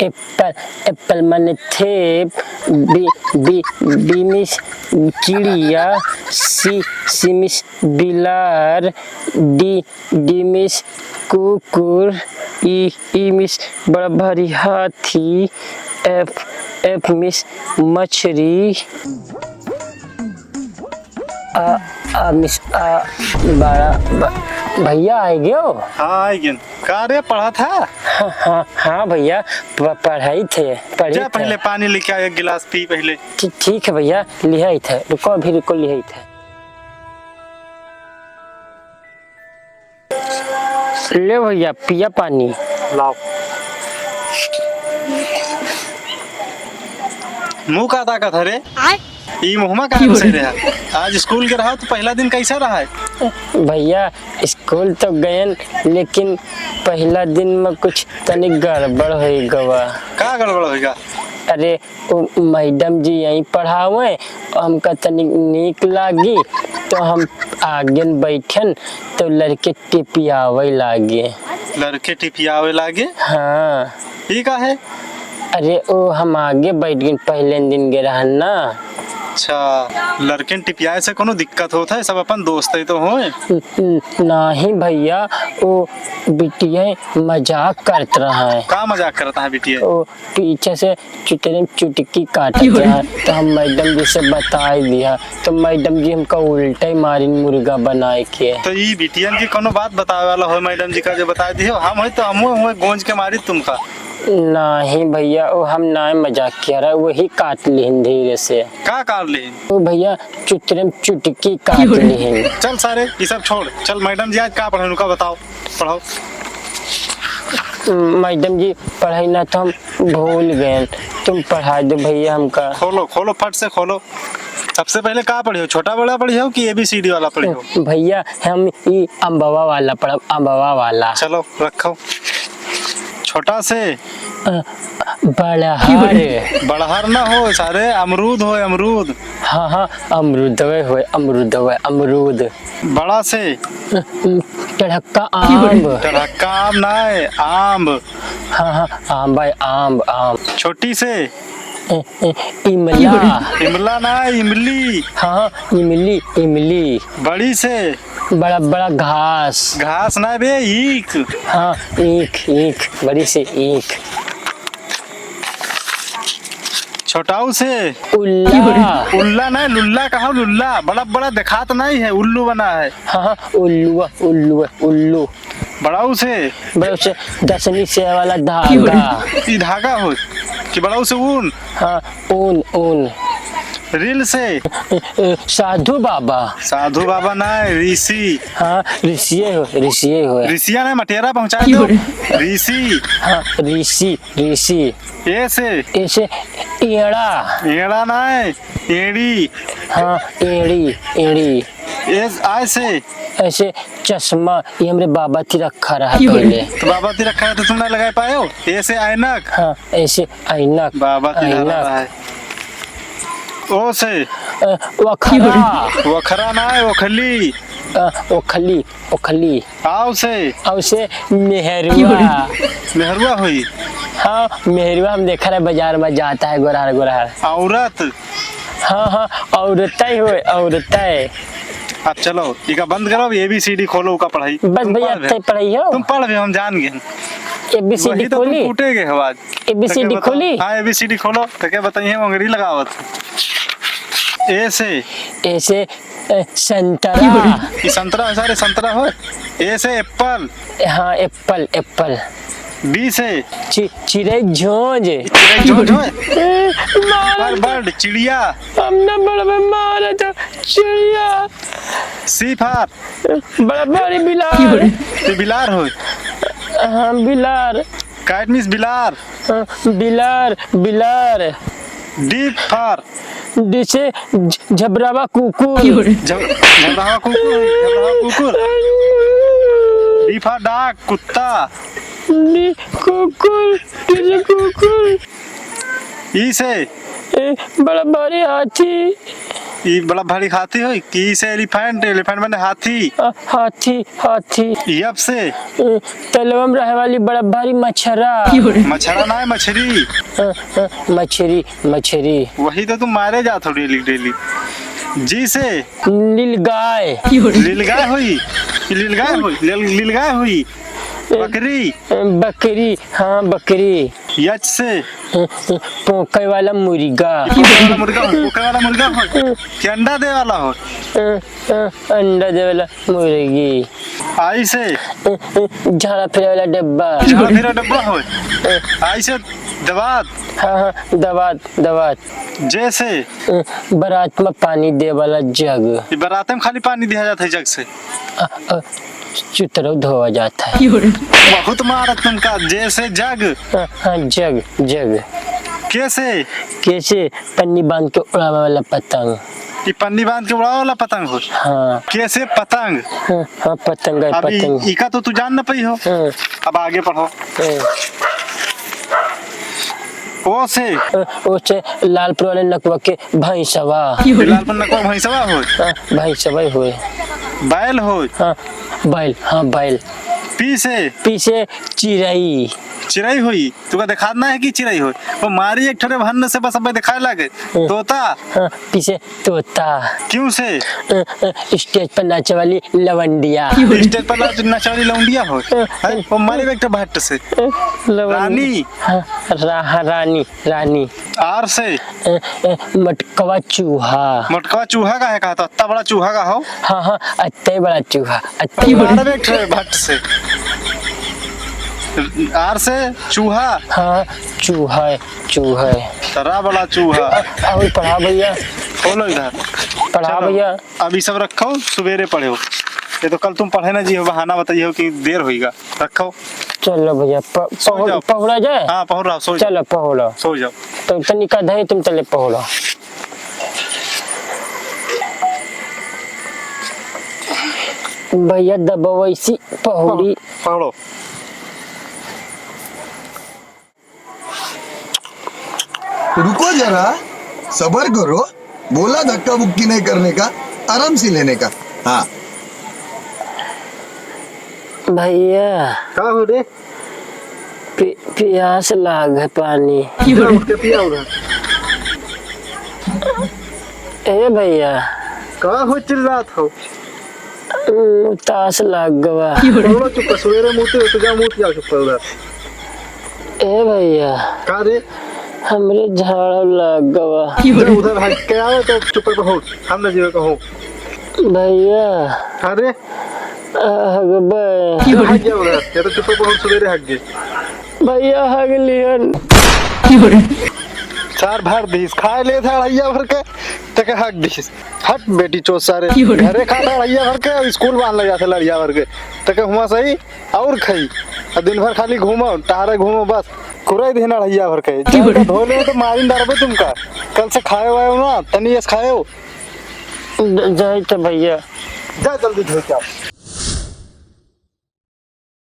Apple apple माने थेप, B B B मिस चिड़िया, सी मिस बिलार, डी मिस कुकुर, ई मिस बड़ा भारी हाथी, एफ मिस मछली, मिस बड़ा भैया आए गए हो? हाँ आई गए। का रे पढ़ा था? हाँ भैया पढ़ाई थे जा पहले पानी लेके आ, एक गिलास पी पहले। ठीक है भैया, लिया ही था, रुको अभी रुको, लिया ही था। ले भैया पिया पानी। लाओ। मुंह का ताकत है रे? ई मुहमा का से रहा? आज स्कूल के रहा तो पहला दिन कैसा रहा है? भैया स्कूल तो गए लेकिन पहला दिन में कुछ तनिक गड़बड़ हो गवा। का गड़बड़ होगा? अरे मैडम जी यहीं पढ़ावे, हमका तनिक नीक लागी तो हम आगे बैठन तो लड़के टिपियावे लागे। लड़के टिपियावे लागे? हाँ। ये का है? अरे ओ हम आगे बैठ गए, पहले दिन गे रहन ना। अच्छा, लड़के टिपियाए से कोनो दिक्कत होता है? सब अपन दोस्त है तो होए। नहीं भैया, वो बिटिया मजाक करत रहा है। का मजाक करता है बिटिया? वो पीछे से चुटकी काटता है तो हम मैडम जी से बता दिया तो मैडम जी हमका उल्टा ही मारी मुर्गा बनाए के। तो ये बिटियन की कोनो बात बतावे वाला हो मैडम जी का जो बता दियो? हम है तो हम गोंज के मारी तुमका। नहीं भैया, वो हम ना मजाक किया रहा, वही काट ली धीरे से। का काट ली? वो भैया चुटकी काट ली। चल सारे ये सब छोड़, चल मैडम जी आज का पढ़े उनका बताओ, पढ़ाओ। मैडम जी पढ़ाई ना तो हम भूल गए, तुम पढ़ा दो भैया हमका। खोलो फट से खोलो। सबसे पहले का पढ़ी हो? छोटा बड़ा पढ़ी हो कि ABCD वाला पढ़ी हो? भैया हम ये अम्बवा वाला पढ़ा, अम्बवा वाला। चलो रखो। छोटा से बड़हर। बड़हर ना हो सारे, अमरूद हो, अमरूद। हाँ अमरूद अमरूद। बड़ा से टढ़क्का आम ना है, आम। हाँ आम भाई, आम। छोटी से इमला ना है, इमली। हाँ इमली। बड़ी से बड़ा घास ना बे, ईख। हाँ ईख बड़ी से ईख। छोटाऊ से उल्ला ना, लुल्ला कहा? लुल्ला बड़ा दिखात नहीं है, उल्लू बना है। हाँ उल्लू। बड़ाऊ से दसवीं से वाला धागा। ये धागा हो कि बड़ाऊ से ऊन? हाँ ऊन। रील से साधु बाबा ना है, ऋषि। हाँ ऋषिये हो। ऋषिया ने मटेरा पहुँचाए दो। ऋषि। हाँ ऋषि। ऐसे एड़ा ना है, एड़ी। हाँ एड़ी। ऐसे चश्मा, ये हमरे बाबा ती रखा रहा पहले। तो बाबा ती रखा है तो तुम ना लगा पाए हो? ऐसे ऐनक। हाँ ऐसे ऐनक। बाबा ती रखा है। ओ से वखरा ना है, ओखली। आओ से मेहरुआ हुई। हाँ मेहरुआ हम देखा रहे बाजार में जाता है, गोरहार। औरत। हाँ औरत है। अब चलो इका बंद करो, ABCD खोलो का पढ़ाई। बस भैया पढ़ाई हो? तुम पढ़ भी हम जान गए। ABCD खोली? तो टूटेगे आवाज। ABCD खोली? हाँ ABCD खोलो तो क्या बताइए, अंग्रेजी लगावत। ऐसे संतरा। ये संतरा है, सारे संतरा हो। ऐसे एप्पल। हाँ एप्पल। बी से चिड़ै झोंझ। बर्ड, चिड़िया। हमने बड़ा मारा था चिड़िया। सी फॉर बड़ा बड़ी बिलार। बिलार हो? हाँ बिलार। कैट मीन्स बिलार। बिलार। डी फॉर डिसे झबरावा कुकुर। झबरावा कुकुर। डी फॉर डॉग, कुत्ता। कुकुर। ई से बड़ा भारी हाथी। ये बड़ा भारी हाथी हो की से एलिफेंट एलिफेंट मैंने हाथी हाथी हाथी यब से तलवा में रहे वाली बड़ा भारी मछरा मछरा ना है मछली मछरी मछरी वही तो तुम मारे जाते हो डेली डेली जी से नीलगाय लीलगाय हुई लीलगाय हुई बकरी बकरी हाँ बकरी यच से पोके वाला मुर्गा पोके वाला मुर्गा हो कि अंडा दे वाला हो अंडा दे वाला मुर्गी आई से झाड़ा फिरे वाला डब्बा मेरा डब्बा हो आई से दवात हाँ हाँ दवात दवात जैसे बारात में पानी दे वाला जग ये बारात में खाली पानी दिया जाता है जग से चुतरो धोआ जाता है बहुत मारत तुमका जैसे जग हाँ जग जग कैसे कैसे पन्नी बांध के उड़ावे वाला पतंग ये पन्नी बांध के उड़ावे वाला पतंग हो हाँ कैसे पतंग हाँ पतंग है अभी पतंग इका तो तू जान ना पाई हो अब आगे पढ़ो ओसे लालपुर वाले नकवा के भैंसवा लाल पर नकवा भैंसवा हो भैंसवा हुए बैल हो हाँ बैल हाँ बैल पीछे चिड़ई चिड़ई हुई तुका देखा ना है कि चिड़ई हो वो मारी एक ठोरे भन्न से बस अब दिखाए लगे तोता हाँ पीछे तोता क्यों से स्टेज पर नाचे वाली लवंडिया स्टेज पर नाचे वाली लवंडिया हो वो मारी एक ठो भट्ट से रानी रानी रानी आर से मटकवा चूहा का है कहा तो इतना बड़ा चूहा का हो हाँ हाँ अत्ते बड़ा चूहा एक ठो भट्ट से आर से चूहा हाँ चूहा तरा बड़ा चूहा और पढ़ा भैया खोलो इधर पढ़ा भैया अभी सब रखो सवेरे पढ़े हो ये तो कल तुम पढ़े ना जी हो बहाना बताइए कि देर होगा रखो चलो भैया पहुड़ा जाए हाँ पहुड़ रहा सो चलो पहुड़ा सो जाओ तो तनिका दे तुम चले पहुड़ा भैया दबवैसी पहुड़ी पढ़ो रुको जरा सबर करो बोला धक्का बुक्की नहीं करने का आराम से लेने का हाँ भैया क्या हो रे प्यास लाग है पानी के पिया उधर ए भैया का हो चिल्लात हो तास लाग गवा बोलो चुप सवेरे मुते तो जा मुत जा चुप उधर ए भैया का रे हमरे झाड़ा लग गवा उधर हट के आओ तो चुप रहो हम न जीवे कहो भैया अरे हगबे हट गया उधर ये तो चुप रहो सवेरे हट गए भैया हग लियन चार भर दीस खाए ले था हड़ैया भर के तक हक दीस हट बेटी चोट सारे घरे खाता हड़ैया भर के स्कूल बांध लगा थे लड़िया भर के तक हुआ सही और खाई और दिन भर खाली घूमो टहरे घूमो बस कुराई देना हड़ैया भर के धोले तो मारिन डरबे तुमका कल से खाए वाए ना तनी खाए जाए तो भैया जा जल्दी धो के आओ।